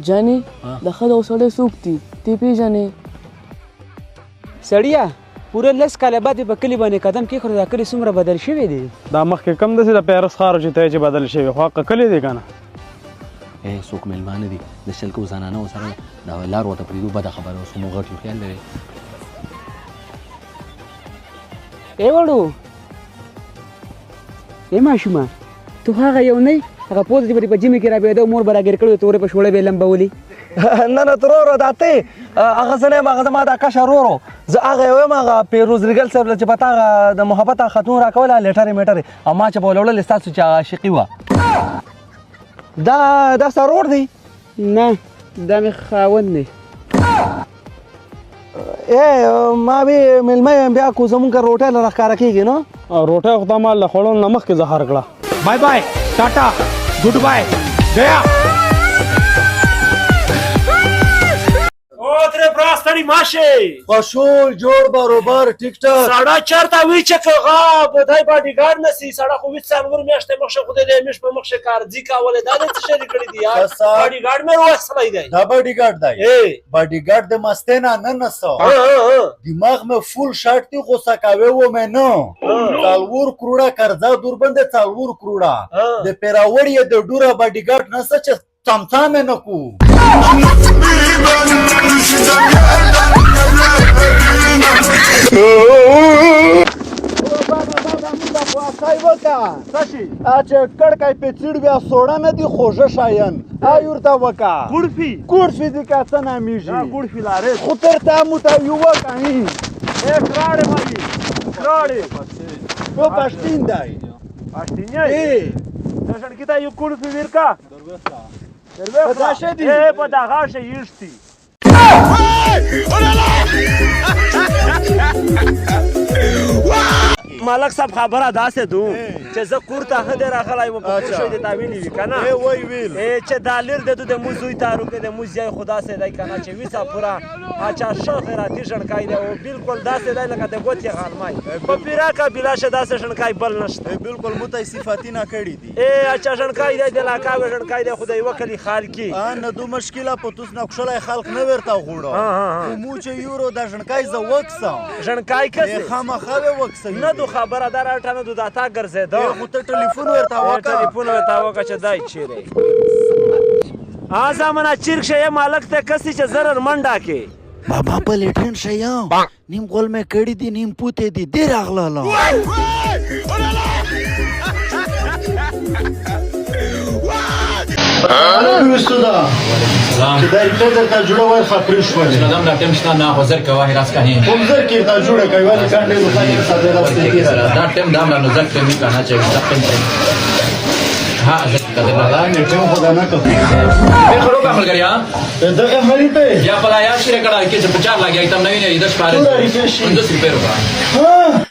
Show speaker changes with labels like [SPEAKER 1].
[SPEAKER 1] جانې د ښځه او سړی څوک دي تی پېژنې
[SPEAKER 2] سړیه پوره 10 کاله بعد په کلي باندې قدم کېښود دا کلي څومره بدل شوی دی
[SPEAKER 3] دا مخکې کم داسې د پیرس ښار چې ته چې بدل شوی خو حق کلي دی که نه
[SPEAKER 4] څوک میلمانه دي د شلکو زنانو سره دا لار ورته پرېږدو بده خبره اوس مو غټ یو خیال لرې
[SPEAKER 2] ای وړو ای ماشومه تو هغه یو نه هغه پوز دې په جیمې کې رابېده مور به راګیر کړی تورې په شوړه به لمبولي
[SPEAKER 5] نه نه ترورو دا ته هغه زه نه یم هغه زما دا کشر ورور زه هغه یو یم هغه پیروز ریګل صاحب چې په تا هغه د محبت خاتون راکوله لیټرې میټرې او ما چې په ولوړل ستاسو چې عاشقي وه دا سرور دی
[SPEAKER 2] نه دا مې خاوند دی
[SPEAKER 5] ما به میلمه یم بیا کو زمونږ روټۍ له راښکاره کېږي نو
[SPEAKER 3] روټۍ خو تا ما له خوړو نه مخکې زهر کړه
[SPEAKER 6] bye bye tata good bye गया
[SPEAKER 7] اوتره براستنی ماشه
[SPEAKER 5] خوشول جوړ بروبر ټیک ټاک
[SPEAKER 7] سړی چېرته وي چې که بدای باډیګارډ نسي سړی خو وي څلور میاشتې مخکې خو د میاشت په مخکې کارځي کولی دا دې څه شري کړي دي یار باډیګارډ مې وصلی دی
[SPEAKER 8] دا باډیګارډ دی باډیګارډ د مستې نه نسو دماغ مې فول شارټ دی خو سکاوی و مې نه څلور کروڑه قرضه دور باندې څلور کروڑه د پیراوړ یې د ډوره باډیګارډ نسه چې څمڅا مې نه کو چې کړکای په چیړ بیا سوړه نه دي خوږه شاین ورته وکا ګوړفي دي که څه نامیږي خو تر تا موته یو وکاهي
[SPEAKER 7] کراړې مایي کراړې
[SPEAKER 8] تو پښتین دی
[SPEAKER 7] پښتینی ته شړکیتا یو کورفي ورکا
[SPEAKER 8] پداشه دی
[SPEAKER 7] په دغه شي یشتي مالک صاحب خبره داسې دو چې زه کور ته ښه دی راغلی وم په کور شوی دی تا ویلي وي که نه چې دا لیر د دو د مو زوی تارو کې د مو ځای خو داسې دی که نه چې ویسه پوره اچا ښه خیراتي ژڼکی دی او بلکل داسې دی لکه د ګوتې غالمای په پیرا قبیله شه داسې ژڼکی بل نشته
[SPEAKER 8] بلکل مو ته صفاتي نه کړي دي
[SPEAKER 7] اچا ژڼکی دی د لاکاوی ژڼکی دی خو د یوه کلي خال کې
[SPEAKER 8] نه دو مشکله په توس نه کښلی خلق نه ورته غوړه خو مو چې یورو دا ژڼکی زه وکسم
[SPEAKER 7] ژڼکی کسې
[SPEAKER 8] خامخا به وکسوي
[SPEAKER 7] نه دو خبره دا راټه نه دو دا تا ګرځېده
[SPEAKER 8] خو ته ټلیفون ورته وکړه
[SPEAKER 7] ټلیفون ورته وکړه چې دی چیرې زمانه چیرک شه مالک ته کسي چې ضرر منډه کې
[SPEAKER 8] بابا په لیټرین شیم نیم غول مې کړي دي نیم پوتې دي دی راغله چې دا ایته درته جوړه وای خبرې شولې
[SPEAKER 6] دم دا ټیم شته نه حاضر کوه راس کهین
[SPEAKER 8] کوم ځر کې دا جوړه کوي ولې کاندې مخالف ساده راستي
[SPEAKER 6] دا ټیم دا نه نظر ته می کنه چې دا ټیم ها ځکه دا
[SPEAKER 8] نه ټیم خدا نه کوي
[SPEAKER 6] به خړو عمل کړیا
[SPEAKER 8] دا هغه ته
[SPEAKER 6] یا بلا یا شری کړه کې چې 50 لګیا ایتم نوی نه 10 پاره 50 روپے
[SPEAKER 8] ها